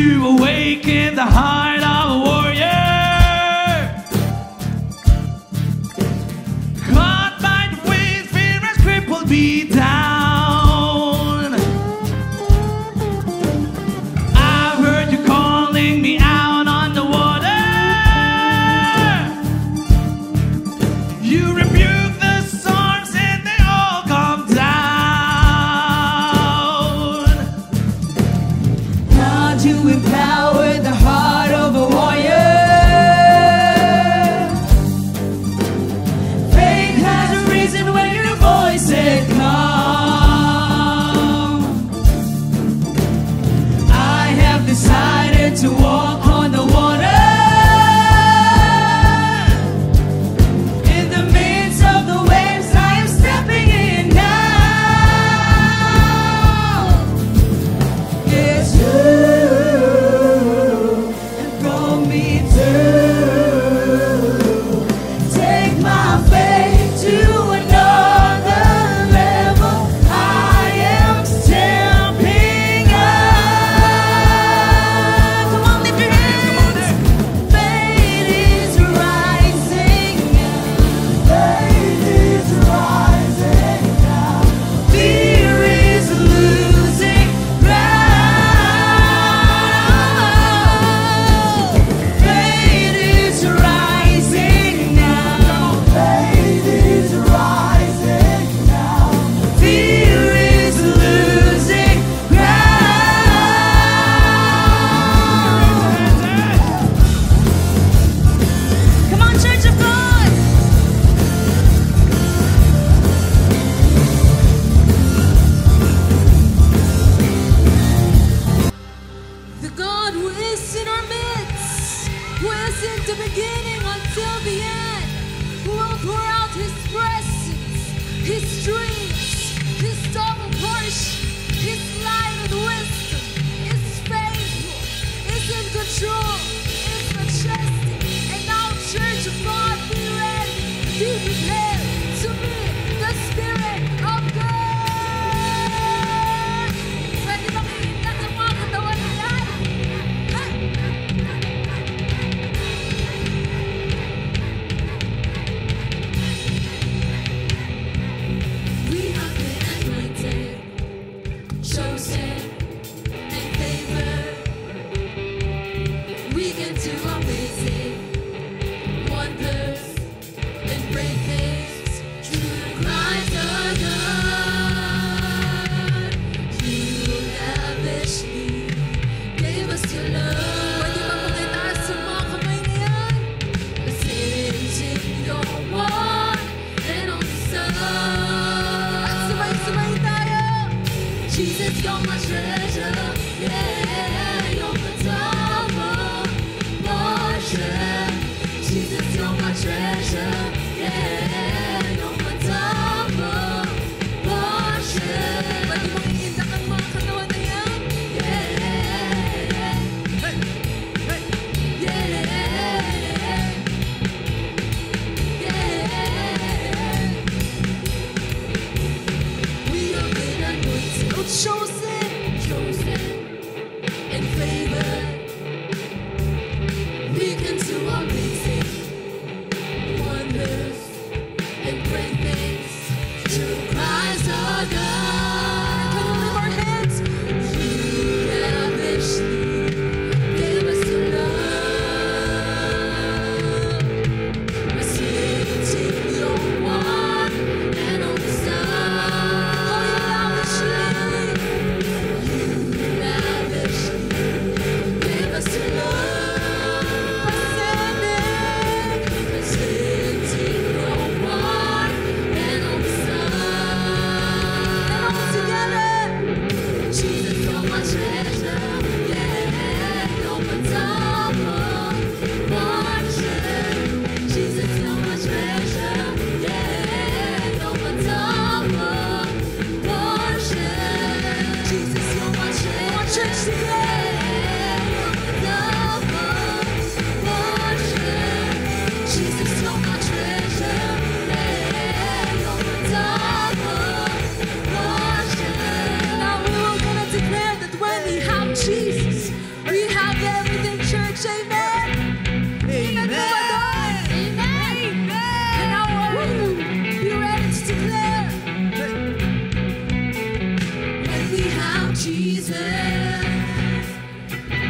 to awaken the heart of a warrior. Caught by the waves, fear has crippled me down. I've heard you calling me out on the water. You rebuke the storms and they all come down. God, you empower the heart of a warrior. Faith has arisen when your voice said come. I have decided to walk on the water. In the midst of the waves, I am stepping in now. Yes, you have brought me through. Take my faith to another level. I am stepping up. Come on, lift your hands. Faith is rising now. Faith is rising now. Fear is losing ground. Faith is rising now. Faith is rising now. Fear is losing ground. Come on, Church of God. The God who is in our midst, who is in the beginning until the end, who will pour out His presence, His streams, His double portion, His light and wisdom, is faithful, is in control, is majestic. And now, Church of God, be ready, be prepared to meet the Spirit of God. Pwede bang iingat ang mga katawan niyan? Hey!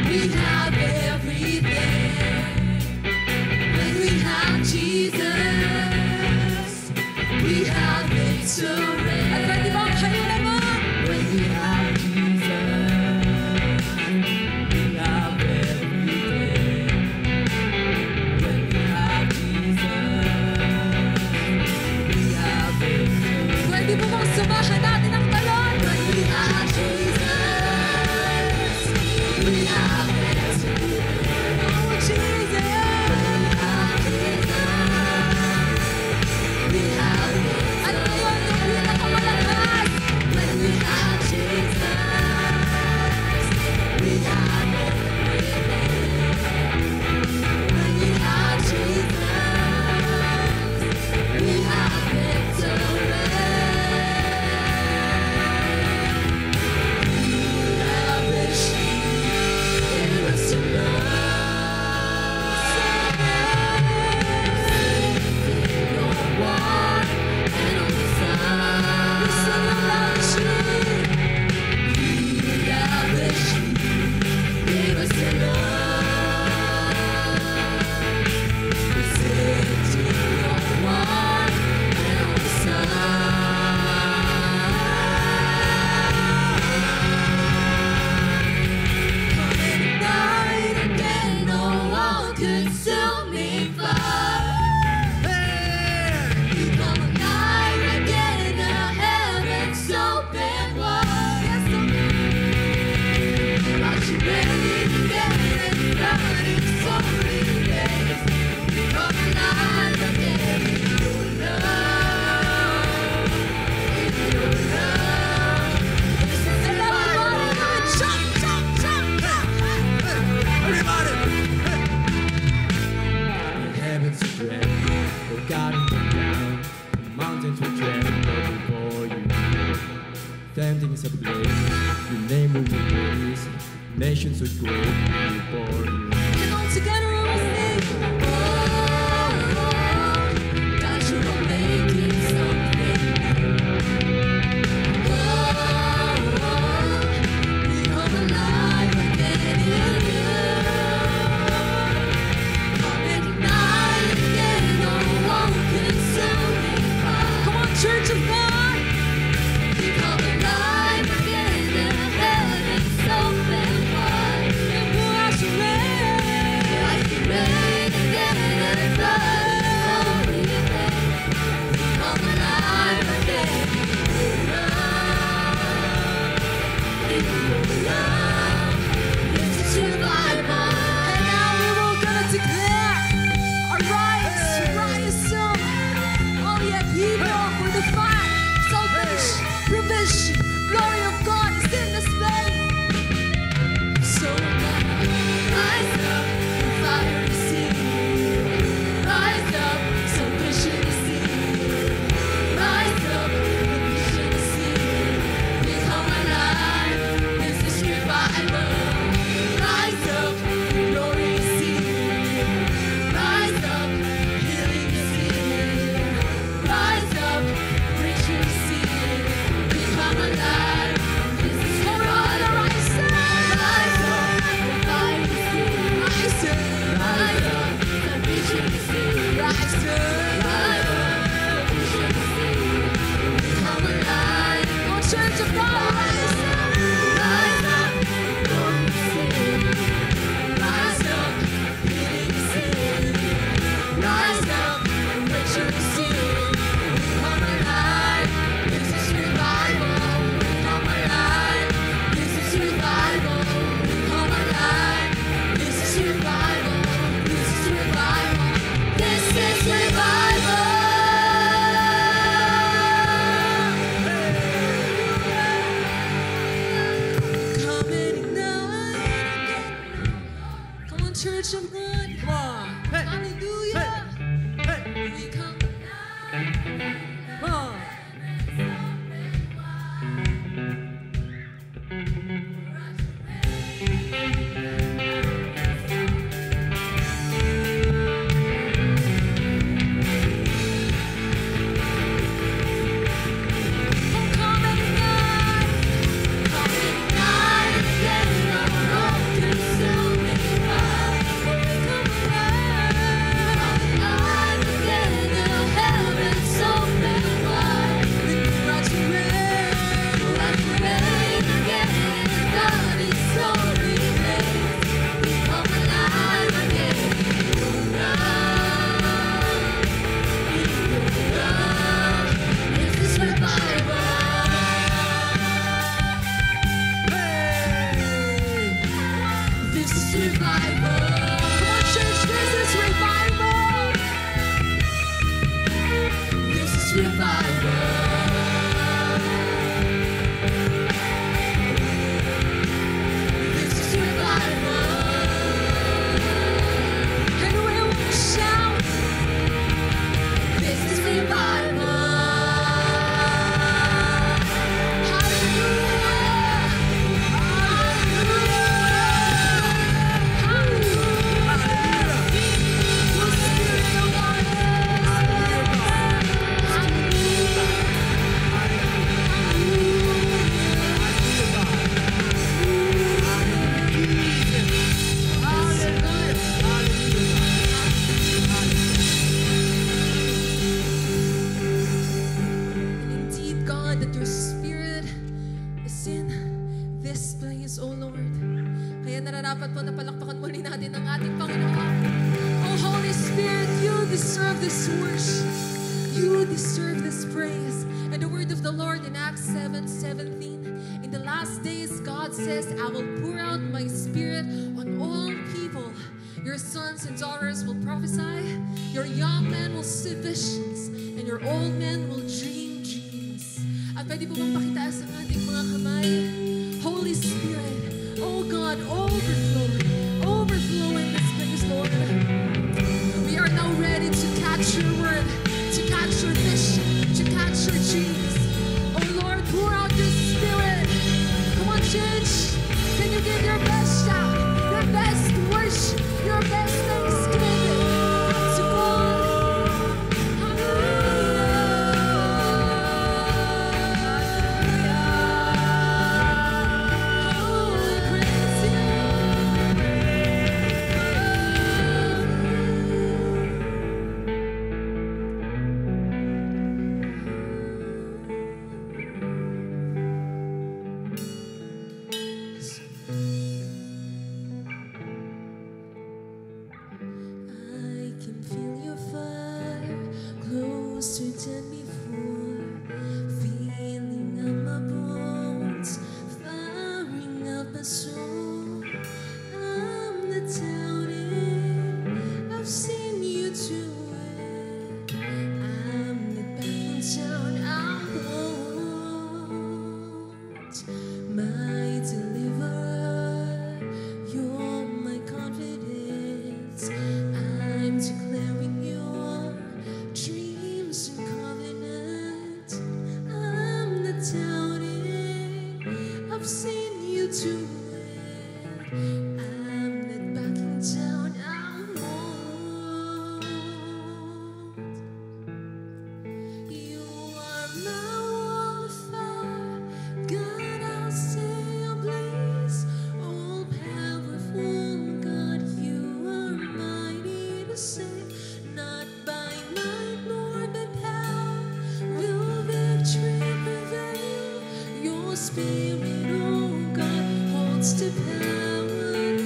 We have everything. When we have Jesus, we have victory. At pwede ba kayo naman? When we have Jesus, we have everything. When we have Jesus, we have victory. Pwede mo bang samahan natin ang talon? When we have Jesus, we have victory. Oh, Jesus! We have victory. Ano yun yung pinakamalakas? When we have Jesus, we have everything. When we have Jesus, we have victory. Things of grace, your name will be praised. Nations would go before you. And all together we will sing. Oh, God, you are making something new. Oh, we come alive again in you. Come and ignite again, oh, all-consuming fire. Come on, Church of God. We come alive again, the heavens open wide. And wash away. Like the rain again and flood. Holy rain. We come alive again. In your love. This is revival. And now we will gonna declare, arise, rise up. Oh yeah, people, for the fight, salvation, provision, glory of God is in this place. So rise up, the fire is seen. Rise up, salvation is seen. Rise up, provision is seen. We come alive, this is revival. Rise up, glory is seen. Rise up, healing is seen. Rise up, breakthrough is seen. We come alive, this is revival. Rise up, the fire is seen. Rise up, salvation is seen. Rise up, provision is seen. We come alive, oh Church of God, rise up, glory is seen. Rise up, healing is seen. Rise up, breakthrough is seen. We come alive, this is revival. We come alive, this is revival. We come alive, this is revival. This is revival. This is revival. Come and ignite. Come on, Church of God. Come on. Hey. Hallelujah. Hey. We come Come on. come and ignite. Come and ignite again, oh, consuming This is revival. Come on, church, this is revival. This is revival. This is revival. And we will shout, this is revival. Indeed, God, that your Spirit is in this place, O Lord. Kaya nararapat po na palakpakan muli natin ang ating Panginoon. Oh, Holy Spirit, you deserve this worship. You deserve this praise. And the word of the Lord in Acts 7:17, in the last days, God says, I will pour out my Spirit on all people. Your sons and daughters will prophesy. Your young men will see visions. And your old men will dream dreams. At pwede po bang pakitaas ang ating mga kamay? Holy Spirit, oh God, overflow in this place, Lord. We are now ready to catch your word, to catch your vision, to catch your dreams. Oh Lord, pour out your Spirit. Come on, church. Can you give your best shout, your best worship, your best thanksgiving to God? I can feel your fire closer than before, feeling up my bones, firing up my soul. I'm not doubting, I've seen you do it. I'm not backing down, I won't. My deliverer, you're my confidence. I'm declaring your dreams and covenant. I'm not doubting, I've seen you do it. I'm not backing down, I won't. You are my wall of fire, God, I'll stay ablaze. All powerful God, you are mighty to save. Not by might nor by power will victory prevail. Your Spirit, oh God, holds the power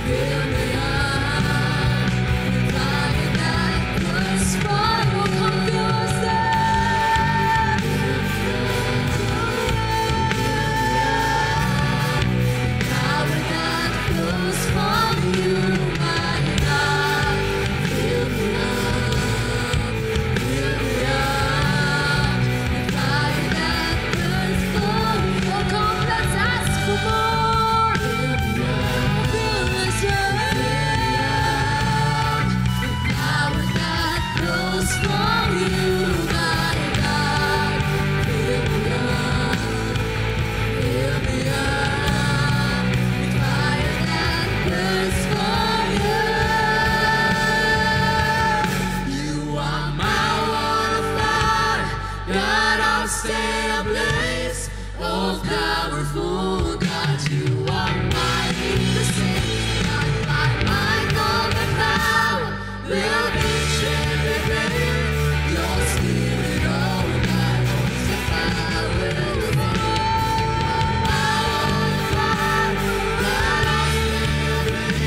fill me up. Fire that burns fire, oh come fill us up. Power that flows from you, my God. Fill me up, fill me up. Fire that burns for you, oh come let's ask for more. Fill us up, power that flows from you, my God. Fill me up, fill me up. Fire that burns for you. You are my wall of fire, God, I'll stay ablaze. Oh, powerful God, you are mighty to save. Not by might nor by power, will reach every grave. Your spirit, oh God, holds the power of God. My wall of fire, God, I'll stay ablaze.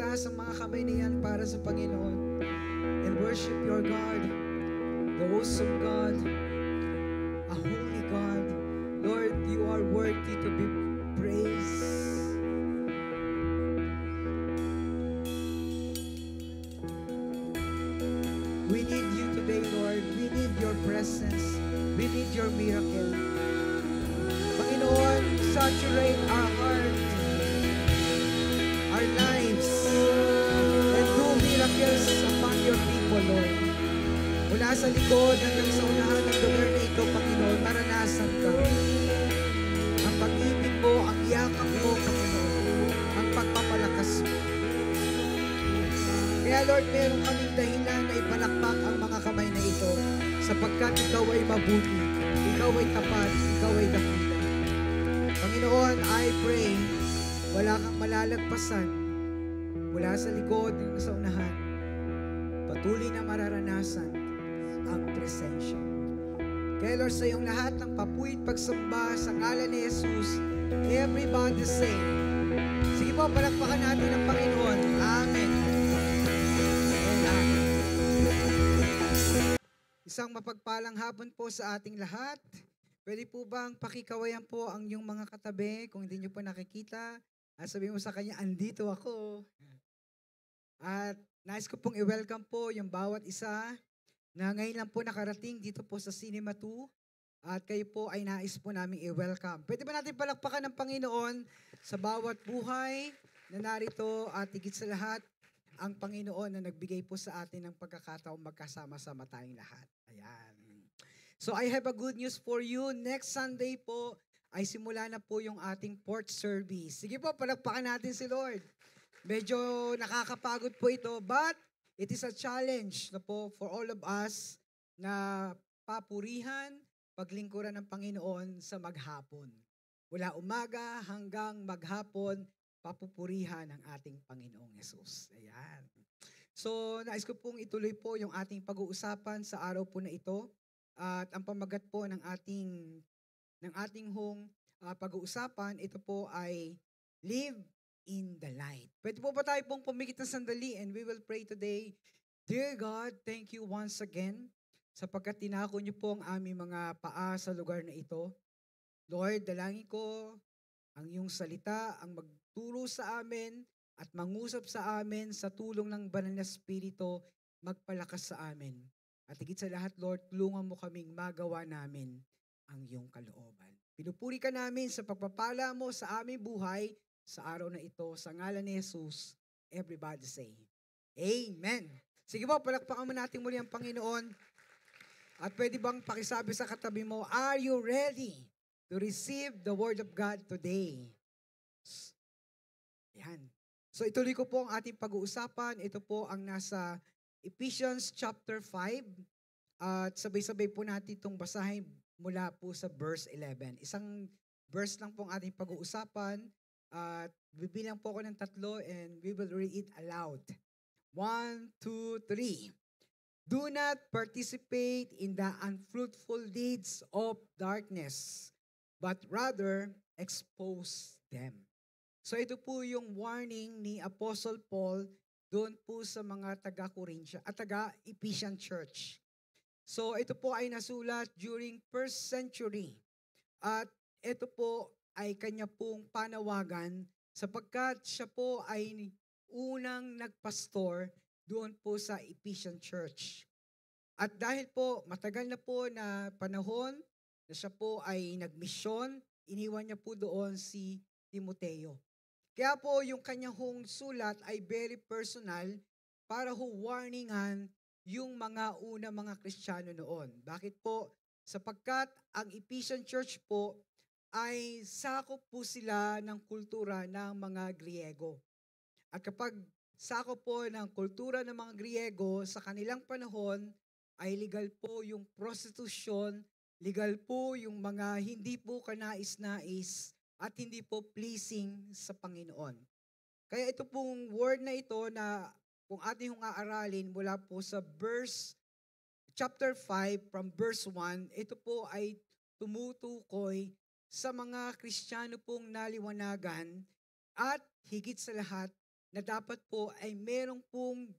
itaas ang mga kamay na yan para sa Panginoon. And worship your God, the awesome God, a holy God. Lord, you are worthy to be praised. We need you today, Lord. We need your presence. We need your miracle. Panginoon, saturate our heart, our lives, and do miracles upon your people, Lord. Mula sa likod hanggang sa unahan ng lugar na ito, Panginoon, maranasan ka. Ang pag-ibig mo, ang yakap mo, Panginoon, ang pagpapalakas mo. Kaya Lord, meron kaming dahilan na ipalakpak ang mga kamay na ito sapagkat ikaw ay mabuti, ikaw ay tapat, ikaw ay dakila. Panginoon, I pray, wala kang malalagpasan mula sa likod hanggang sa unahan. Patuloy na mararanasan ang presensya mo. Kaya Lord, sa iyong lahat ng papuwid pagsamba sa ngalan ni Jesus, everybody say, sige po, palakpakan natin ang Panginoon. Amen. Amen. Isang mapagpalang hapon po sa ating lahat. Pwede po bang pakikawayan po ang inyong mga katabi kung hindi nyo po nakikita? At sabihin mo sa kanya, andito ako. At nais ko pong i-welcome po yung bawat isa na ngayon lang po nakarating dito po sa Cinema 2. At kayo po ay nais po namin i-welcome. Pwede ba natin palakpakan ng Panginoon sa bawat buhay na narito at higit sa lahat, ang Panginoon na nagbigay po sa atin ng pagkakataong magkasama-sama tayong lahat. Ayan. So I have a good news for you. Next Sunday po ay simula na po yung ating port service. Sige po, palakpakan natin si Lord. Medyo nakakapagod po ito, but it is a challenge na po for all of us na papurihan, paglingkuran ng Panginoon sa maghapon. Mula umaga hanggang maghapon, papupurihan ang ating Panginoong Yesus. Ayan. So, nais ko pong ituloy po yung ating pag-uusapan sa araw po na ito. At ang pamagat po ng ating pag-uusapan, ito po ay Live in the Light. Pwede po ba tayo pong pumikit na sandali and we will pray today. Dear God, thank you once again sapagkat tinako niyo po ang aming mga paa sa lugar na ito. Lord, dalangin ko ang iyong salita, ang magturo sa amin at mangusap sa amin sa tulong ng Banal na Espiritu, magpalakas sa amin. At higit sa lahat, Lord, tulungan mo kaming magawa namin ang iyong kalooban. Pinupuri ka namin sa pagpapala mo sa aming buhay sa araw na ito. Sa ngalan ni Jesus, everybody say, Amen. Sige po, palakpakan mo natin muli ang Panginoon. At pwede bang pakisabi sa katabi mo, are you ready to receive the Word of God today? Yan. So ituloy ko po ang ating pag-uusapan. Ito po ang nasa Ephesians chapter 5. At sabay-sabay po natin itong basahin mula po sa verse 11. Isang verse lang po ang ating pag-uusapan. At bibilang po ako ng 3 and we will read it aloud. 1, 2, 3. Do not participate in the unfruitful deeds of darkness, but rather expose them. So ito po yung warning ni Apostle Paul doon po sa mga taga-Corinthia at taga-Ephesian Church. So ito po ay nasulat during 1st century. At ito po ay kanya pong panawagan sapagkat siya po ay unang nagpastor doon po sa Ephesian Church. At dahil po matagal na po na panahon na siya po ay nagmisyon, iniwan niya po doon si Timoteo. Kaya po yung kanyang sulat ay very personal para warningan yung mga mga Kristiyano noon. Bakit po? Sapagkat ang Ephesian Church po ay sakop po sila ng kultura ng mga Griego. At kapag sakop po ng kultura ng mga Griego sa kanilang panahon, ay legal po yung prostitution, legal po yung mga hindi po kanais-nais at hindi po pleasing sa Panginoon. Kaya ito pong word na ito na kung ating aaralin mula po sa chapter 5 from verse 1, ito po ay tumutukoy sa mga Kristiyano pong naliwanagan at higit sa lahat na dapat po ay merong pong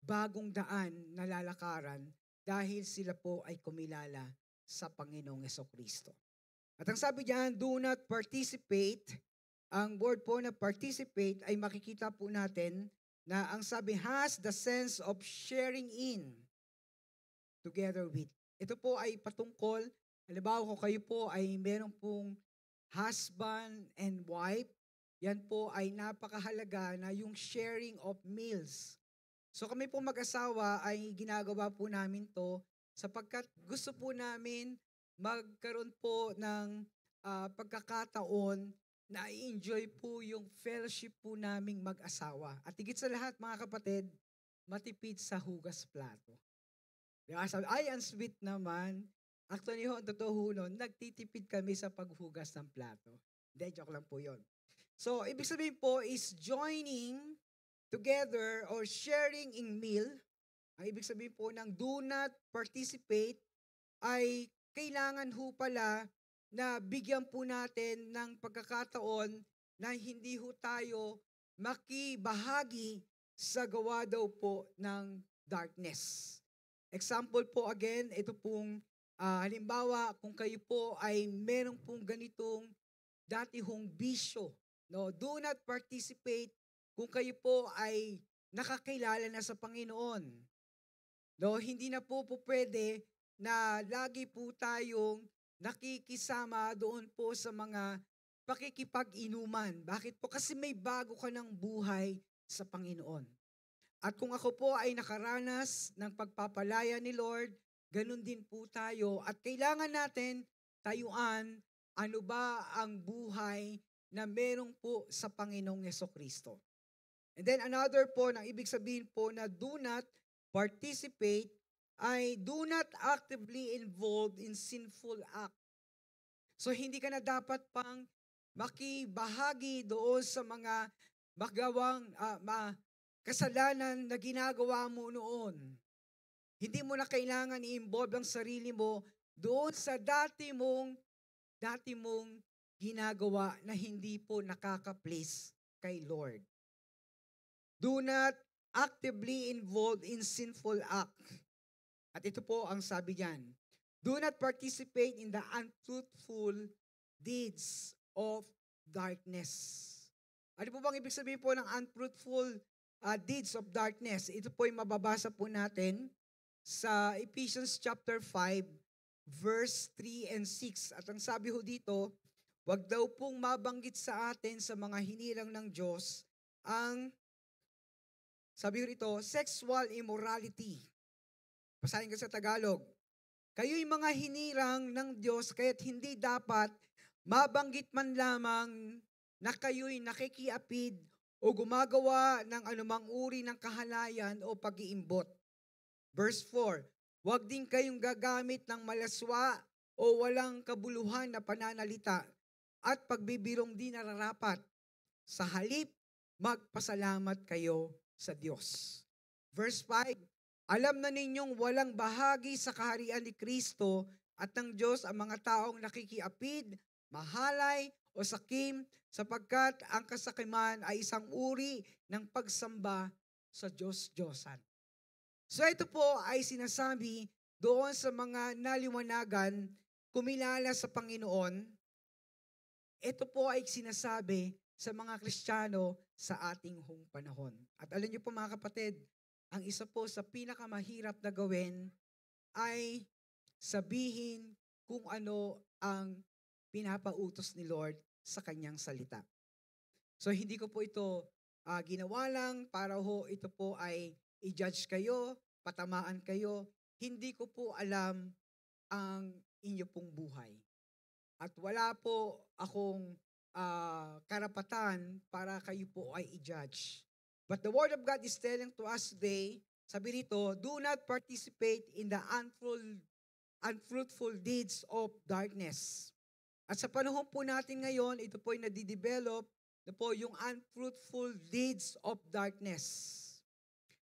bagong daan na lalakaran dahil sila po ay kumilala sa Panginoong Kristo. At ang sabi diyan, do not participate. Ang word po na participate ay makikita po natin na ang sabi has the sense of sharing in together with. Ito po ay patungkol, halimbawa kung kayo po ay meron pong husband and wife, yan po ay napakahalaga na yung sharing of meals. So kami po mag-asawa ay ginagawa po namin to sapagkat gusto po namin magkaroon po ng pagkakataon na i-enjoy po yung fellowship po naming mag-asawa. At higit sa lahat mga kapatid, matipid sa hugas plato. Diba? Sabi, ay, ang sweet naman. Actually, ho, ang totoo ho nun, nagtitipid kami sa paghugas ng plato. Hindi, joke lang po yun. So, ibig sabihin po is joining together or sharing in meal. Ang ibig sabihin po ng do not participate ay kailangan ho pala na bigyan po natin ng pagkakataon na hindi ho tayo makibahagi sa gawa daw po ng darkness. Example po again, ito pong halimbawa kung kayo po ay merong pong ganitong dati hong bisyo. No, do not participate kung kayo po ay nakakilala na sa Panginoon. No, hindi na po pwede na lagi po tayong nakikisama doon po sa mga pakikipag-inuman. Bakit po? Kasi may bago ka ng buhay sa Panginoon. At kung ako po ay nakaranas ng pagpapalaya ni Lord, ganun din po tayo. At kailangan natin tayuan ano ba ang buhay na merong po sa Panginoong Kristo. And then another po, na ibig sabihin po na do not participate ay do not actively involved in sinful act. So hindi ka na dapat pang makibahagi doon sa mga magawang kasalanan na ginagawa mo noon. Hindi mo na kailangan i-involve ang sarili mo doon sa dati mong ginagawa na hindi po nakaka-please kay Lord. Do not actively involved in sinful act. At ito po ang sabi diyan. Do not participate in the unfruitful deeds of darkness. Ano po bang ibig sabihin po ng unfruitful deeds of darkness? Ito po ay mababasa po natin sa Ephesians chapter 5, verse 3 and 6. At ang sabi ho dito, wag daw pong mabanggit sa atin sa mga hinirang ng Diyos ang, sabi ho rito, sexual immorality. Basahin ko sa Tagalog. Kayo'y mga hinirang ng Diyos, kaya't hindi dapat mabanggit man lamang na kayo'y nakikiapid o gumagawa ng anumang uri ng kahalayan o pag-iimbot. Verse 4, huwag din kayong gagamit ng malaswa o walang kabuluhan na pananalita at pagbibirong di nararapat. Sa halip, magpasalamat kayo sa Diyos. Verse 5, alam na ninyong walang bahagi sa kaharian ni Kristo at ng Diyos ang mga taong nakikiapid, mahalay o sakim sapagkat ang kasakiman ay isang uri ng pagsamba sa Diyos-Diyosan. So ito po ay sinasabi doon sa mga naliwanagan, kumilala sa Panginoon. Ito po ay sinasabi sa mga Kristiyano sa ating hong panahon. At alam niyo po mga kapatid, ang isa po sa pinakamahirap na gawin ay sabihin kung ano ang pinapautos ni Lord sa kanyang salita. So hindi ko po ito ginawa lang para ho ito po ay i-judge kayo, patamaan kayo. Hindi ko po alam ang inyo pong buhay. At wala po akong karapatan para kayo po ay i-judge. But the Word of God is telling to us today, sabi rito, do not participate in the unfruitful deeds of darkness. At sa panahon po natin ngayon, ito po ay nadidevelop na po yung unfruitful deeds of darkness.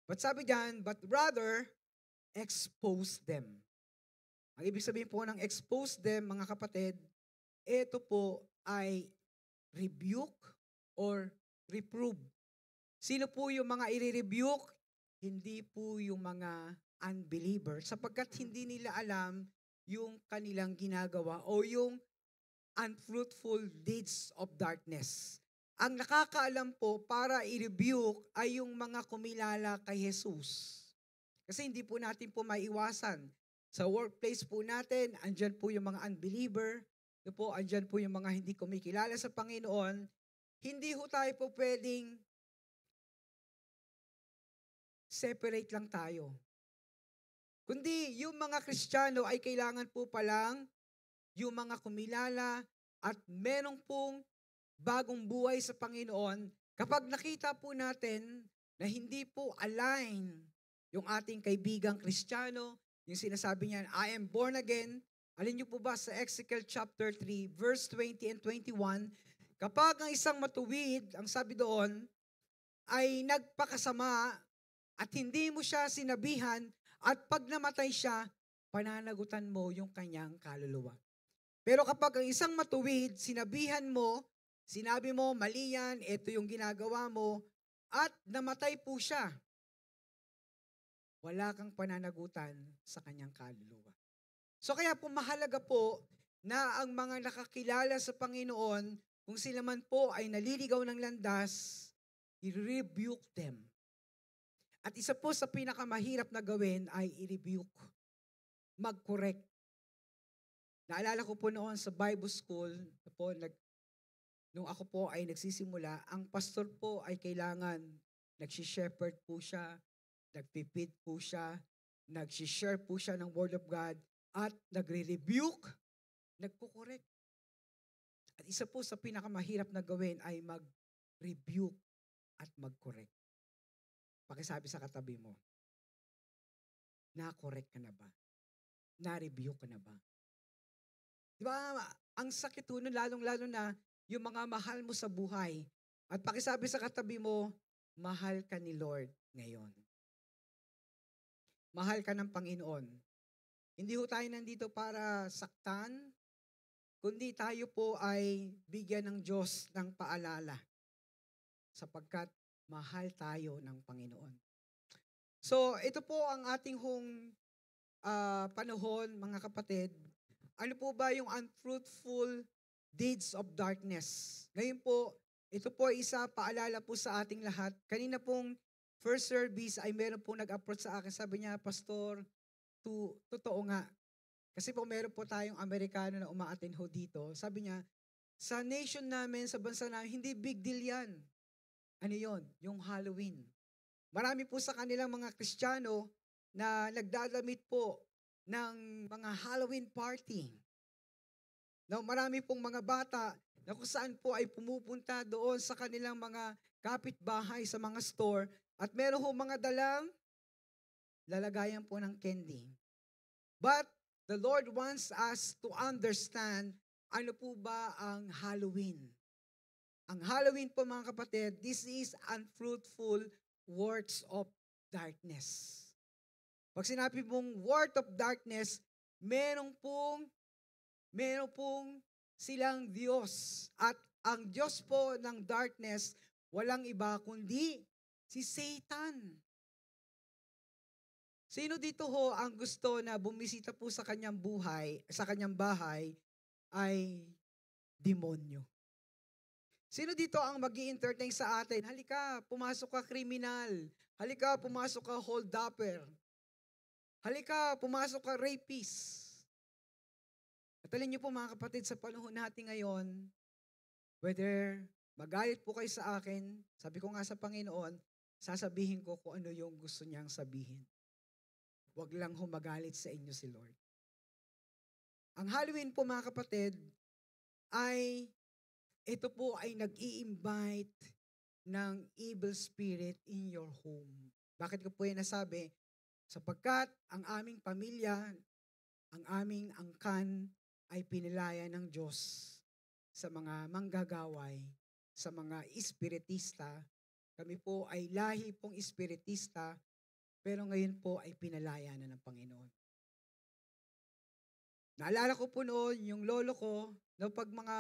But sabi diyan, but rather, expose them. Ang ibig sabihin po ng expose them, mga kapatid, ito po ay rebuke or reprove. Sino po yung mga i-rebuke? Hindi po yung mga unbeliever sapagkat hindi nila alam yung kanilang ginagawa o yung unfruitful deeds of darkness. Ang nakakaalam po para i-rebuke ay yung mga kumilala kay Jesus. Kasi hindi po natin po maiwasan. Sa workplace po natin, andyan po yung mga unbeliever, andyan po yung mga hindi kumikilala sa Panginoon. Hindi ho tayo po pwedeng separate lang tayo. Kundi yung mga Kristiyano ay kailangan po palang yung mga kumilala at merong pong bagong buhay sa Panginoon. Kapag nakita po natin na hindi po align yung ating kaibigang Kristiyano, yung sinasabi niya, I am born again. Alin niyo po ba sa Ezekiel chapter 3, verse 20 and 21, kapag ang isang matuwid, ang sabi doon, ay nagpakasama at hindi mo siya sinabihan at pag namatay siya, pananagutan mo yung kanyang kaluluwa. Pero kapag ang isang matuwid, sinabihan mo, sinabi mo, mali yan, ito yung ginagawa mo, at namatay po siya, wala kang pananagutan sa kanyang kaluluwa. So kaya po mahalaga po na ang mga nakakilala sa Panginoon, kung sila man po ay naliligaw ng landas, i-rebuke them. At isa po sa pinakamahirap na gawin ay i-rebuke, mag-correct. Naalala ko po noon sa Bible school, nung ako po ay nagsisimula, ang pastor po ay kailangan, nagsi-shepherd po siya, nagpipid po siya, nagsi-share po siya ng Word of God, at nagre-rebuke, nagko-correct. At isa po sa pinakamahirap na gawin ay mag-rebuke at mag-correct. Pakisabi sa katabi mo, na-correct ka na ba? Na-rebuke ka na ba? Di ba, ang sakit nun, lalong-lalo na yung mga mahal mo sa buhay. At pakisabi sa katabi mo, mahal ka ni Lord ngayon. Mahal ka ng Panginoon. Hindi ho tayo nandito para saktan, kundi tayo po ay bigyan ng Diyos ng paalala sapagkat mahal tayo ng Panginoon. So, ito po ang ating panahon, mga kapatid. Ano po ba yung unfruitful deeds of darkness? Ngayon po, ito po ay isa paalala po sa ating lahat. Kanina pong first service ay meron pong nag-approach sa akin. Sabi niya, Pastor, totoo nga. Kasi po meron po tayong Amerikano na umaattend ho dito. Sabi niya, sa nation namin, sa bansa namin, hindi big deal yan. Ano yon? Yung Halloween. Marami po sa kanilang mga Kristiyano na nagdadamit po ng mga Halloween party. No, marami pong mga bata na kung saan po ay pumupunta doon sa kanilang mga kapitbahay sa mga store at meron ho mga dalang lalagayan po ng candy. But the Lord wants us to understand ano po ba ang Halloween. Ang Halloween po mga kapatid, this is unfruitful works of darkness. Pag sinabi mong word of darkness, meron pong silang Diyos. At ang Diyos po ng darkness, walang iba kundi si Satan. Sino dito ho ang gusto na bumisita po sa kanyang bahay ay demonyo? Sino dito ang mag-i-entertain sa atin? Halika, pumasok ka kriminal. Halika, pumasok ka hold-upper. Halika, pumasok ka rapist. At alin niyo po mga kapatid, sa panahon natin ngayon, whether magalit po kayo sa akin, sabi ko nga sa Panginoon, sasabihin ko kung ano yung gusto niyang sabihin. Huwag lang humagalit sa inyo si Lord. Ang Halloween po mga kapatid, ito po ay nag-i-invite ng evil spirit in your home. Bakit ko po yan nasabi? Sapagkat ang aming pamilya, ang aming angkan ay pinilaya ng Diyos sa mga manggagaway, sa mga espiritista. Kami po ay lahi pong espiritista, pero ngayon po ay pinalaya na ng Panginoon. Naalala ko po noon, yung lolo ko, pag mga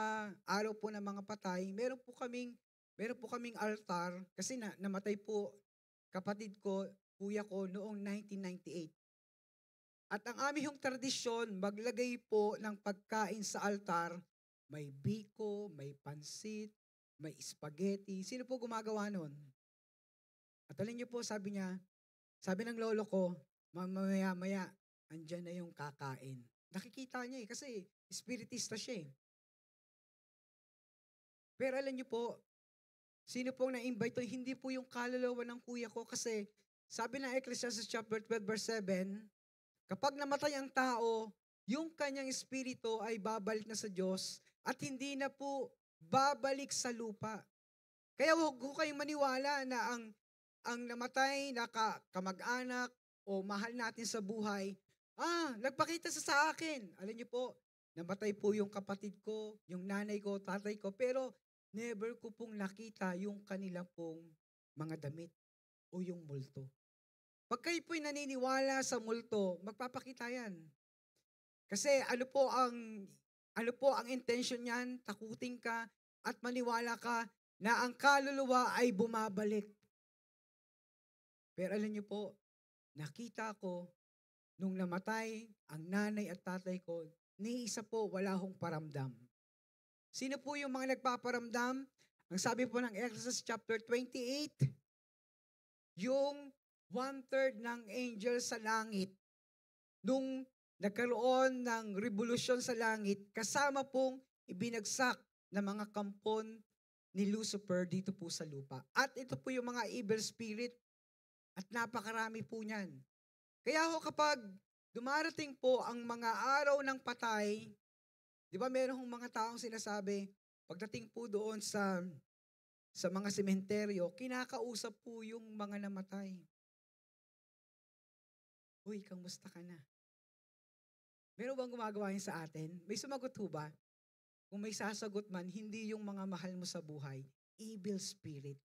araw po ng mga patay, meron po kaming meron po kaming altar kasi namatay po kapatid ko, kuya ko noong 1998. At ang aming yung tradisyon, maglagay po ng pagkain sa altar, may biko, may pansit, may spaghetti. Sino po gumagawa nun? At alin niyo po, sabi niya, sabi ng lolo ko, mamaya-maya, andyan na yung kakain. Nakikita niya kasi spiritista siya eh. Pero alam niyo po, sino pong na-invite to? Hindi po yung kaluluwa ng kuya ko kasi sabi ng Ecclesiastes chapter 12 verse 7, kapag namatay ang tao, yung kanyang espiritu ay babalik na sa Diyos at hindi na po babalik sa lupa. Kaya huwag ko kayong maniwala na ang namatay na kamag-anak o mahal natin sa buhay, nagpakita sa akin. Alam niyo po, namatay po yung kapatid ko, yung nanay ko, tatay ko, pero never ko pong nakita yung kanilang pong mga damit o yung multo. Pag kayo po'y naniniwala sa multo, magpapakita yan. Kasi ano po ang intention niyan? Takutin ka at maniwala ka na ang kaluluwa ay bumabalik. Pero alam niyo po, nakita ko nung namatay ang nanay at tatay ko, ni isa po wala hong paramdam. Sino po yung mga nagpaparamdam? Ang sabi po ng Exodus chapter 28, yung 1/3 ng angel sa langit, nung nagkaroon ng revolusyon sa langit, kasama pong ibinagsak na mga kampon ni Lucifer dito po sa lupa. At ito po yung mga evil spirit at napakarami po niyan. Kaya ho kapag dumarating po ang mga araw ng patay, di ba meron mga taong sinasabi, pagdating po doon sa mga sementeryo, kinakausap po yung mga namatay. Uy, kamusta ka na? Meron bang gumagawa yun sa atin? May sumagot ho ba? Kung may sasagot man, hindi yung mga mahal mo sa buhay, evil spirit.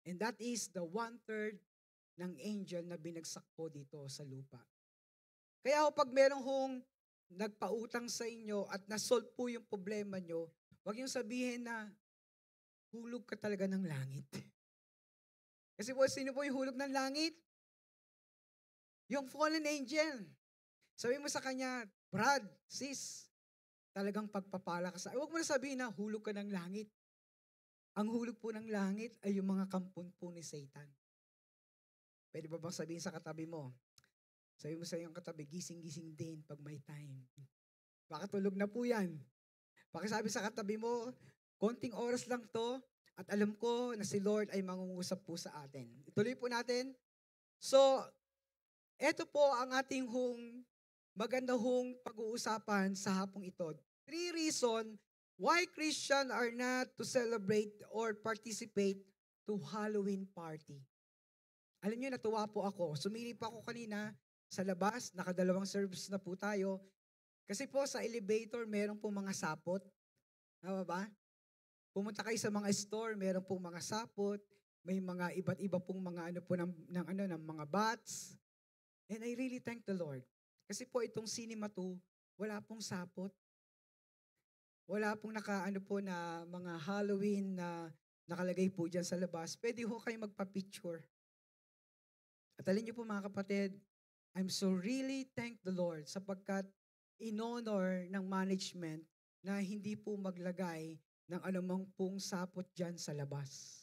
And that is the 1/3 ng angel na binagsak po dito sa lupa. Kaya ho, pag merong hong nagpautang sa inyo at nasolve po yung problema nyo, huwag yung sabihin na hulog ka talaga ng langit. Kasi po, sino po yung hulog ng langit? Yung fallen angel. Sabi mo sa kanya, Brad, sis, talagang pagpapala ka sa... Huwag mo na sabihin na hulog ka ng langit. Ang hulog po ng langit ay yung mga kampon po ni Satan. Pwede ba bang sabihin sa katabi mo? Sabi mo sa iyong katabi, gising-gising din pag may time. Baka tulog na po yan. Pakisabi sa katabi mo, konting oras lang to at alam ko na si Lord ay mangungusap po sa atin. Ituloy po natin. So, eto po ang ating maganda pag-uusapan sa hapong ito. 3 reasons why Christians are not to celebrate or participate to Halloween party. Alam niyo, natuwa po ako. Sumilip ako kanina sa labas, nakadalawang service na po tayo. Kasi po sa elevator, meron po mga sapot. Tama ba? Pumunta kayo sa mga store, meron po mga sapot. May mga iba't iba pong mga ng mga bats. And I really thank the Lord. Kasi po itong Cinema 2, wala pong sapot. Wala pong na mga Halloween na nakalagay po dyan sa labas. Pwede ho kayo magpa-picture. At alin niyo po mga kapatid, I'm so really thank the Lord sapagkat in-honor ng management na hindi po maglagay ng anumang pong sapot dyan sa labas.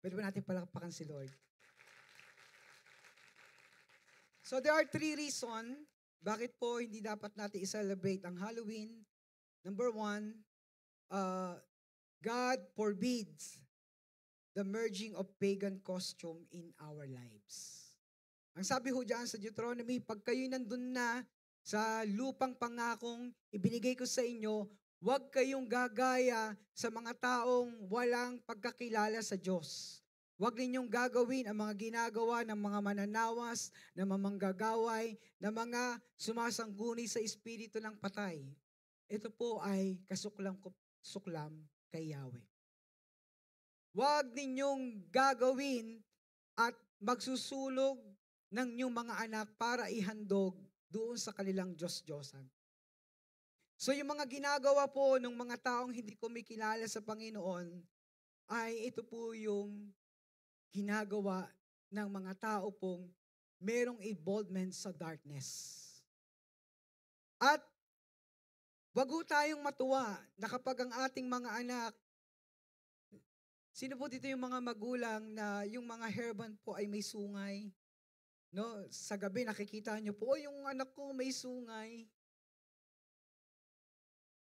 Pwede ba natin palakpakan si Lord? So there are 3 reasons bakit po hindi dapat natin i-celebrate ang Halloween. Number 1, God forbids the merging of pagan costume in our lives. Ang sabi ho dyan sa Deuteronomy, pag kayo nandun na sa lupang pangakong ibinigay ko sa inyo, huwag kayong gagaya sa mga taong walang pagkakilala sa Diyos. Huwag ninyong gagawin ang mga ginagawa ng mga mananawas, ng mga manggagaway, ng mga sumasangguni sa espiritu ng patay. Ito po ay kasuklam kay Yahweh. Huwag ninyong gagawin at magsusulog ng inyong mga anak para ihandog doon sa kanilang Diyos-Diyosan. So yung mga ginagawa po ng mga taong hindi kumikilala sa Panginoon, ay ito po yung ginagawa ng mga tao pong merong involvement sa darkness. At wag ho tayong matuwa na kapag ang ating mga anak, sino po dito yung mga magulang na yung mga hairband po ay may sungay? No, sa gabi nakikita niyo po, yung anak ko may sungay.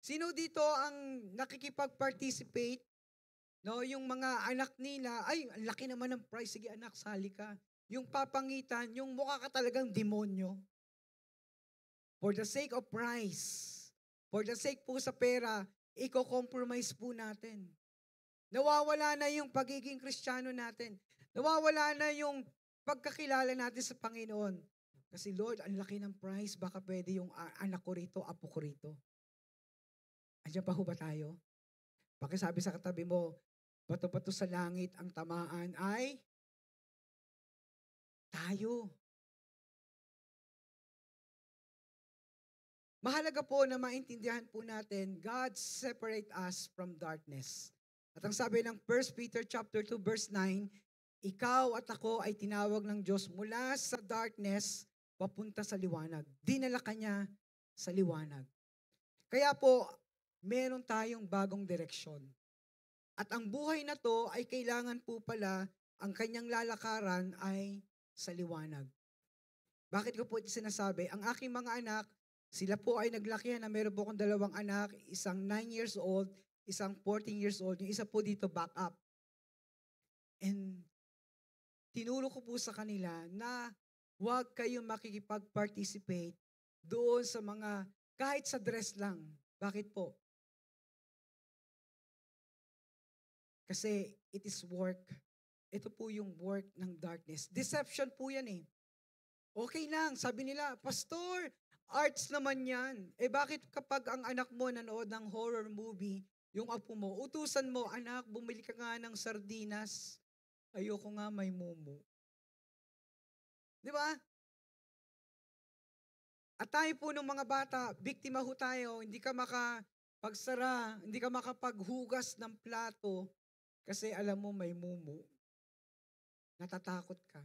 Sino dito ang nakikipag-participate? No, yung mga anak nila, ay, ang laki naman ng price, sige anak, sali ka. Yung papangitan, yung mukha ka talagang demonyo. For the sake of price, for the sake po sa pera, i-compromise po natin. Nawawala na yung pagiging Kristiyano natin. Nawawala na yung pagkakilala natin sa Panginoon. Kasi Lord, ang laki ng price, baka pwede yung anak ko rito, apo ko rito. Andiyan pa ho ba tayo? Pakisabi sa katabi mo, bato-bato sa langit ang tamaan ay tayo. Mahalaga po na maintindihan po natin, God separate us from darkness. At ang sabi ng 1 Peter chapter 2 verse 9, ikaw at ako ay tinawag ng Diyos mula sa darkness papunta sa liwanag. Dinala ka niya sa liwanag. Kaya po, meron tayong bagong direksyon. At ang buhay na to ay kailangan po pala, ang kanyang lalakaran ay sa liwanag. Bakit ko po ito sinasabi? Ang aking mga anak, sila po ay naglakihan na meron po akong 2 anak, isang 9 years old, isang 14 years old, yung isa po dito back up. And tinuro ko po sa kanila na huwag kayong makikipag-participate doon sa mga, kahit sa dress lang. Bakit po? Kasi it is work. Ito po yung work ng darkness. Deception po yan eh. Okay lang, sabi nila, Pastor, arts naman yan. Eh bakit kapag ang anak mo nanood ng horror movie, yung apo mo, utusan mo, anak, bumili ka nga ng sardinas. Ayoko nga may mumu. Di ba? At tayo po ng mga bata, biktima ho tayo, hindi ka makapagsara, hindi ka makapaghugas ng plato kasi alam mo may mumu. Natatakot ka.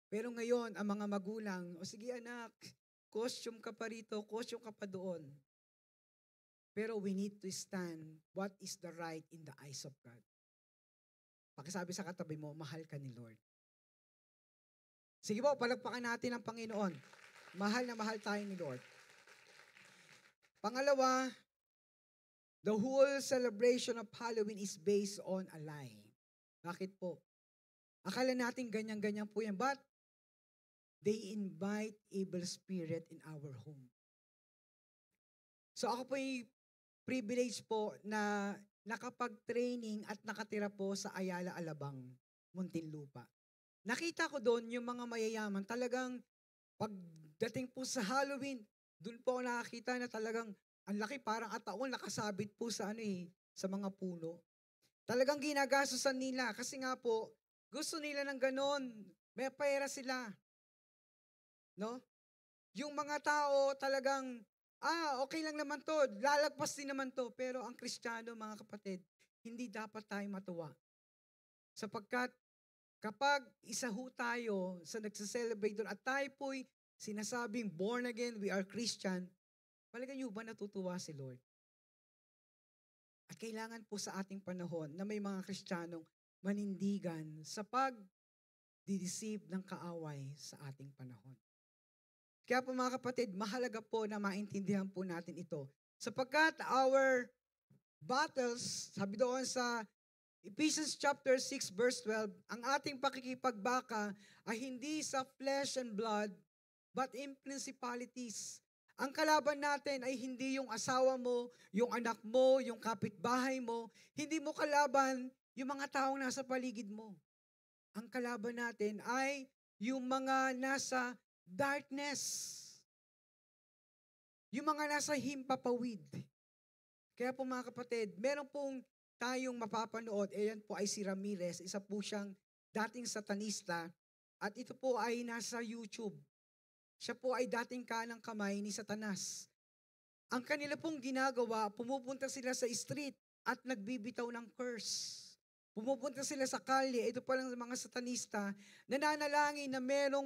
Pero ngayon, ang mga magulang, o sige anak, costume ka pa rito, costume ka pa doon. Pero we need to stand what is the right in the eyes of God. Pakisabi sa katabi mo, mahal ka ni Lord. Sige po, palagpakan natin ang Panginoon. Mahal na mahal tayo ni Lord. Pangalawa, the whole celebration of Halloween is based on a lie. Bakit po? Akala natin ganyan-ganyan po yan, but they invite evil spirit in our home. So ako po yung privilege po na nakapag-training at nakatira po sa Ayala, Alabang, Muntinlupa. Nakita ko doon yung mga mayayaman, talagang pagdating po sa Halloween, doon po ako nakakita na talagang ang laki, parang ataon nakasabit po sa sa mga puno. Talagang ginagastusan nila kasi nga po, gusto nila ng ganon, may pera sila. No? Yung mga tao talagang, okay lang naman to, lalagpas din naman to, pero ang Kristiyano, mga kapatid, hindi dapat tayo matuwa. Sapagkat kapag isa ho tayo sa nagsa-celebrate doon at tayo po'y sinasabing born again, we are Christian, palagay niyo ba natutuwa si Lord? At kailangan po sa ating panahon na may mga Kristiyanong manindigan sa pag-deceive ng kaaway sa ating panahon. Kaya po mga kapatid, mahalaga po na maintindihan po natin ito. Sapagkat our battles, sabi doon sa Ephesians chapter 6 verse 12, ang ating pakikipagbaka ay hindi sa flesh and blood, but in principalities. Ang kalaban natin ay hindi yung asawa mo, yung anak mo, yung kapitbahay mo. Hindi mo kalaban yung mga taong nasa paligid mo. Ang kalaban natin ay yung mga nasa darkness. Yung mga nasa himpapawid. Kaya po mga kapatid, meron pong tayong mapapanood, ayan po ay si Ramirez, isa po siyang dating satanista, at ito po ay nasa YouTube. Siya po ay dating kanang kamay ni Satanas. ang kanila pong ginagawa, pumupunta sila sa street at nagbibitaw ng curse. Pumupunta sila sa kalye, ito palang mga satanista, nananalangin na merong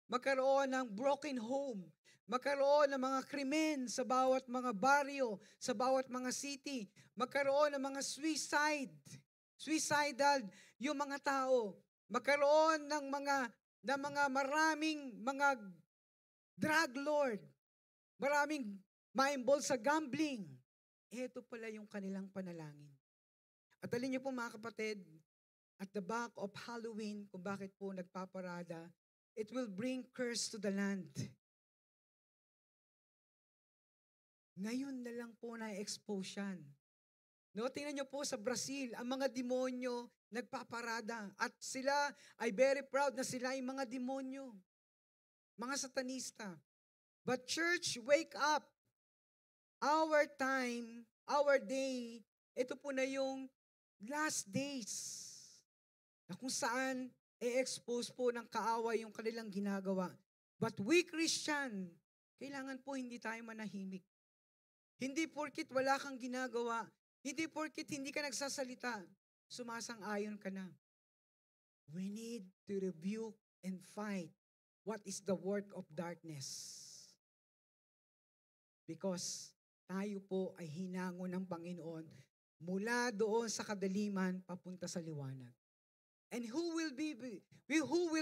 magkaroon ng broken home, magkaroon ng mga krimen sa bawat mga baryo, sa bawat mga city, magkaroon ng mga suicidal yung mga tao, magkaroon ng mga maraming mga drug lord, maraming ma-involve sa gambling. Ito pala yung kanilang panalangin. At alin niyo po mga kapatid, at the back of Halloween, kung bakit po nagpaparada, it will bring curse to the land. Ngayon na lang po na-expose yan. No, tingnan niyo po sa Brazil, ang mga demonyo nagpaparada at sila ay very proud na sila ay mga demonyo, mga satanista. But church, wake up. Our time, our day, ito po na yung last days na kung saan i-expose po ng kaaway yung kanilang ginagawa. But we Christian, kailangan po hindi tayo manahimik. Hindi porkit wala kang ginagawa, hindi porkit hindi ka nagsasalita, sumasang-ayon ka na. We need to rebuke and fight what is the work of darkness. Because tayo po ay hinango ng Panginoon mula doon sa kadaliman papunta sa liwanag. And who will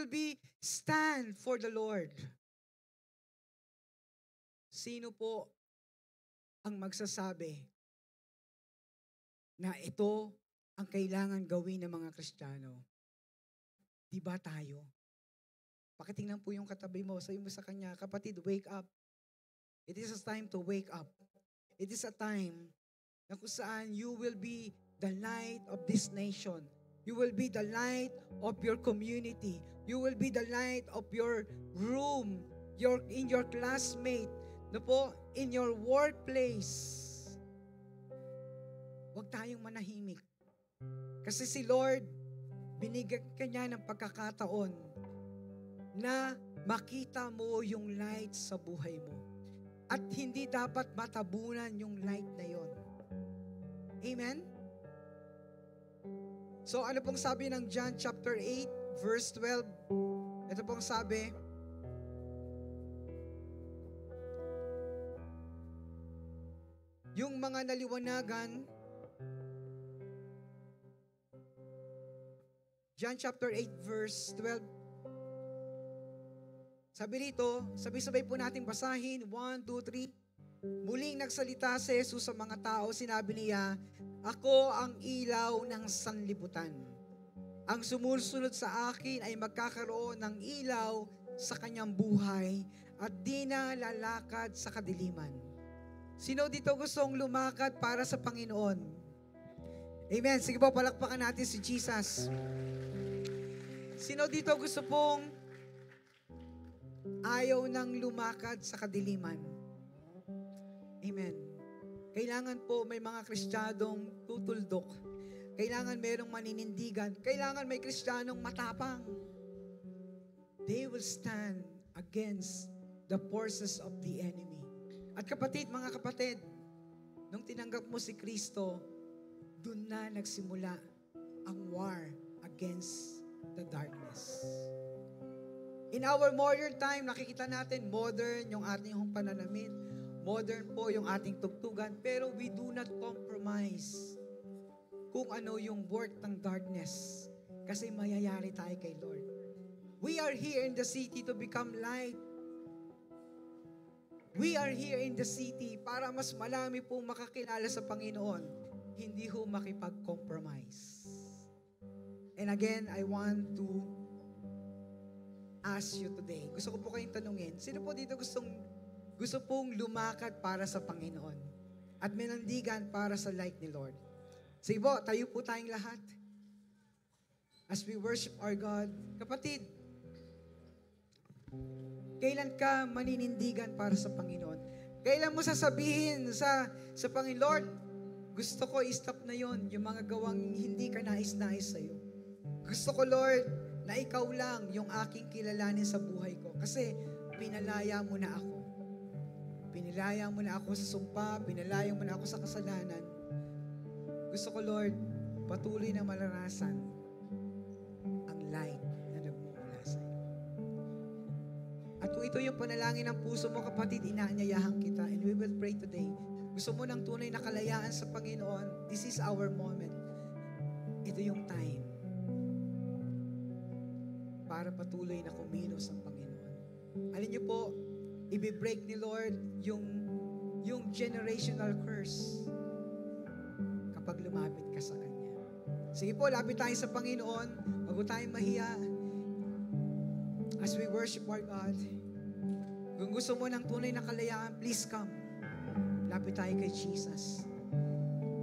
be stand for the Lord? Sino po ang magsasabi na ito ang kailangan gawin ng mga Kristiyano? Di ba tayo? Pakitingnan po yung katabi mo, sabi mo sa kanya, kapatid, wake up. It is a time to wake up. It is a time na kung saan you will be the light of this nation. You will be the light of your community. You will be the light of your room, in your classmate, in your workplace. Huwag tayong manahimik. Kasi si Lord, binigyan ka niya ng pagkakataon na makita mo yung light sa buhay mo. At hindi dapat matabunan yung light na yon. Amen? So ano pong sabi ng John chapter 8, verse 12? Ito pong sabi, yung mga naliwanagan, John chapter 8, verse 12, sabi rito, sabay-sabay po nating basahin. 1, 2, 3. Muling nagsalita si Jesus sa mga tao. Sinabi niya, ako ang ilaw ng sanlibutan. Ang sumusunod sa akin ay magkakaroon ng ilaw sa kanyang buhay at di na lalakad sa kadiliman. Sino dito gustong lumakad para sa Panginoon? Amen. Sige po, palakpakan natin si Jesus. Sino dito gusto pong ayaw nang lumakad sa kadiliman? Amen. Kailangan po may mga Kristiyanong tutuldok. Kailangan merong maninindigan. Kailangan may Kristiyanong matapang. They will stand against the forces of the enemy. At mga kapatid, nung tinanggap mo si Kristo, dun na nagsimula ang war against the darkness. In our modern time, nakikita natin modern yung ating pananamit, modern po yung ating tugtugan, pero we do not compromise kung ano yung work ng darkness kasi mayayari tayo kay Lord. We are here in the city to become light. We are here in the city para mas marami pong makakilala sa Panginoon, hindi ho makipag-compromise. And again, I want to ask you today. Gusto ko po kayong tanungin, sino po dito gusto pong lumakad para sa Panginoon at menandigan para sa light ni Lord? Sige po, tayo po tayong lahat as we worship our God. Kapatid, kailan ka maninindigan para sa Panginoon? Kailan mo sasabihin sa Panginoon, Lord, gusto ko i-stop na yon yung mga gawang hindi ka nais-nais sa'yo. Gusto ko, Lord, na ikaw lang yung aking kilalanin sa buhay ko kasi pinalaya mo na ako. Pinilaya mo na ako sa sumpa, pinilaya mo na ako sa kasalanan. Gusto ko, Lord, patuloy na maranasan ang light na nagmumula sa iyo. At kung ito yung panalangin ng puso mo, kapatid, inaanyayahan kita, and we will pray today. Gusto mo ng tunay na kalayaan sa Panginoon, this is our moment. Ito yung time para patuloy na kumilos ang Panginoon. Alin niyo po, i-break ni Lord yung generational curse kapag lumapit ka sa Kanya. Sige po, lapit tayo sa Panginoon. Huwag po tayong mahiya as we worship our God. Kung gusto mo ng tunay na kalayaan, please come. Lapit tayo kay Jesus.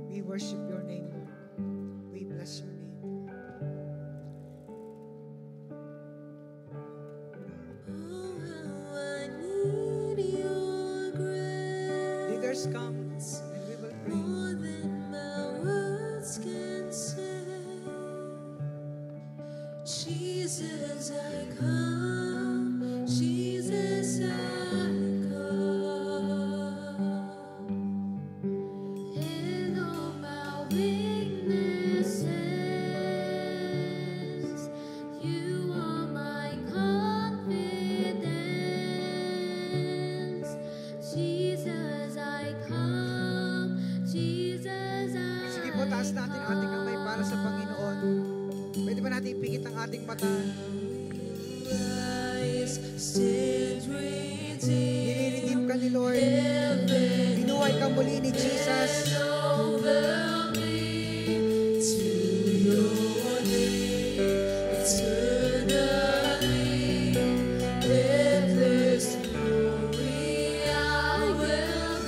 We worship your name, Lord. We bless your name. Leaders, come and we will pray. More than my words can say, Jesus, I come, Jesus, I come, in all my weaknesses, you are my confidence, Jesus, I come, Jesus, I Sige po, taas natin ang ating kamay para sa Panginoon. Pwede ba natin ipikit ang ating mata? rise, stand redeemed, Nililitim ka ni Lord. Binuhay ka muli ni Jesus. over me to your name, eternally, endless glory, I will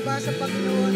sumamba sa Panginoon.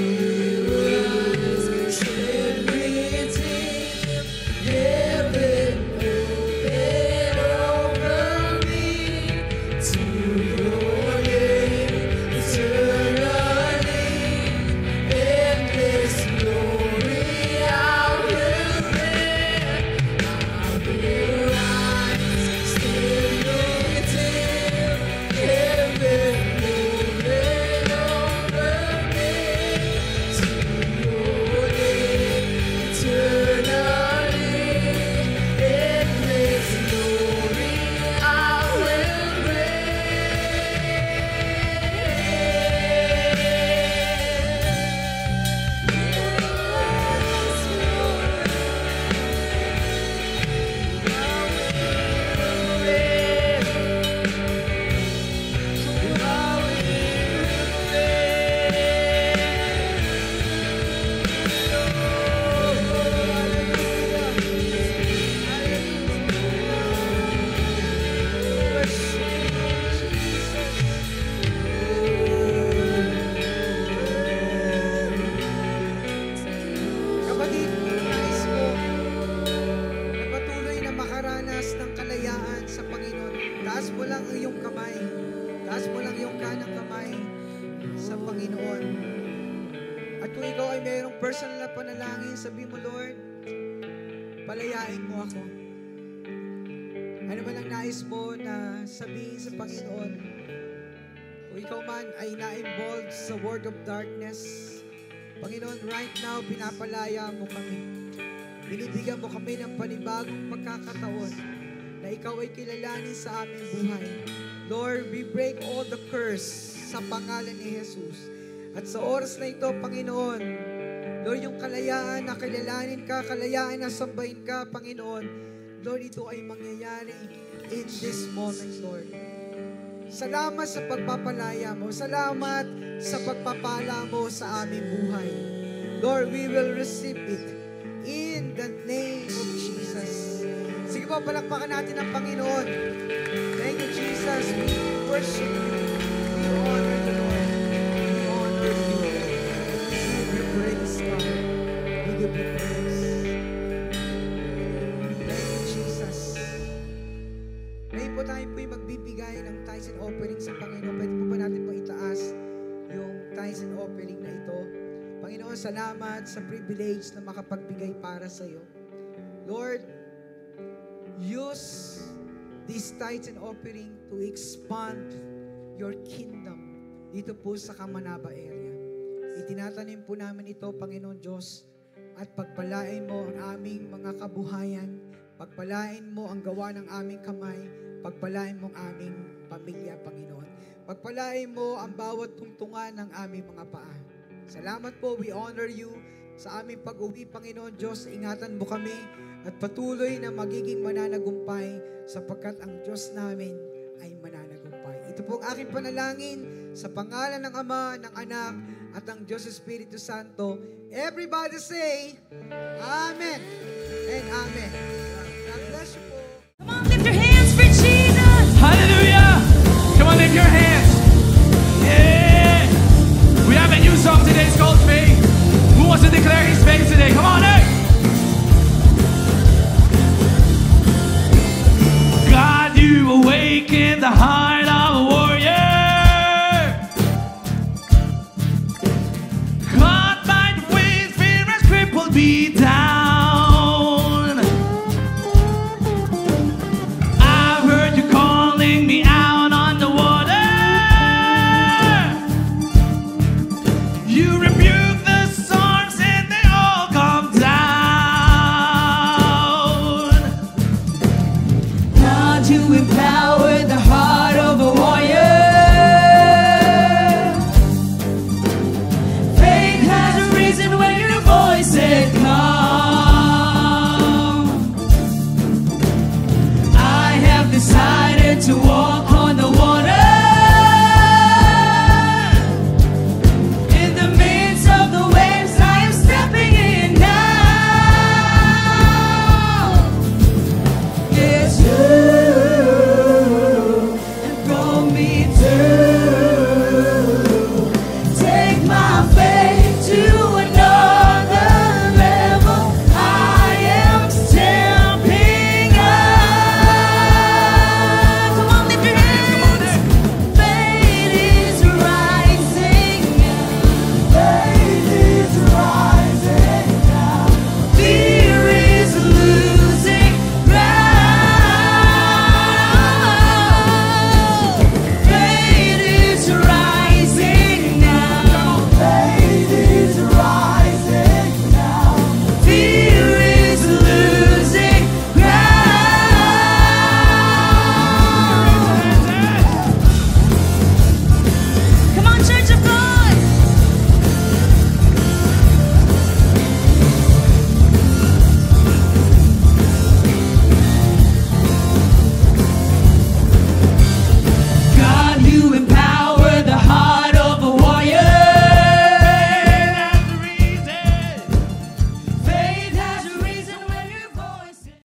Kapatid, nais ko na patuloy na makaranas ng kalayaan sa Panginoon. Taas mo lang ang iyong kamay. Taas mo lang yung kanang kamay sa Panginoon. At kung ikaw ay mayroong personal na panalangin, sabi mo, Lord, palayain mo ako. Ano man ang nais mo na sabihin sa Panginoon? Kung ikaw man ay na-involved sa world of darkness, Panginoon, right now, pinapalaya mo kami. Binibigyan mo kami ng panibagong pagkakataon na ikaw ay kilalanin sa aming buhay. Lord, we break all the curse sa pangalan ni Jesus. At sa oras na ito, Panginoon, Lord, yung kalayaan na kilalanin ka, kalayaan na sambahin ka, Panginoon, Lord, ito ay mangyayari in this moment, Lord. Salamat sa pagpapalaya mo. Salamat sa pagpapala mo sa aming buhay. Lord, we will receive it in the name of Jesus. Sige po, palakpakan natin ang Panginoon. Thank you, Jesus. We worship you. We honor the Lord. We honor you. We give you praise, God. We give you praise. Thank you, Jesus. Ngayon po tayo po'y magbibigay ng tithes and offering sa Panginoon. Pwede po ba natin po itaas yung tithes and offering na ito? Panginoon, salamat sa privilege na makapagbigay para sa iyo. Lord, use this tithes and offering to expand your kingdom dito po sa Kamanaba area. Itinatanim po namin ito, Panginoon Diyos, at pagpalain mo ang aming mga kabuhayan, pagpalain mo ang gawa ng aming kamay, pagpalain mo ang aming pamilya, Panginoon. Pagpalain mo ang bawat tungtungan ng aming mga paa. Salamat po, we honor you sa aming pag-uwi, Panginoon Diyos. Ingatan mo kami at patuloy na magiging mananagumpay sapagkat ang Diyos namin ay mananagumpay. Ito po ang aking panalangin sa pangalan ng Ama, ng Anak, at ang Diyos Espiritu Santo. Everybody say, Amen and Amen. God bless you po. Come on, lift your hands for Jesus. Hallelujah! Come on, lift your hands. Yeah! We have a new song today. It's called Faith. Who wants to declare his faith today? Come on, eh! God, you awaken the heart of a warrior. Caught by the winds, fear has crippled me down.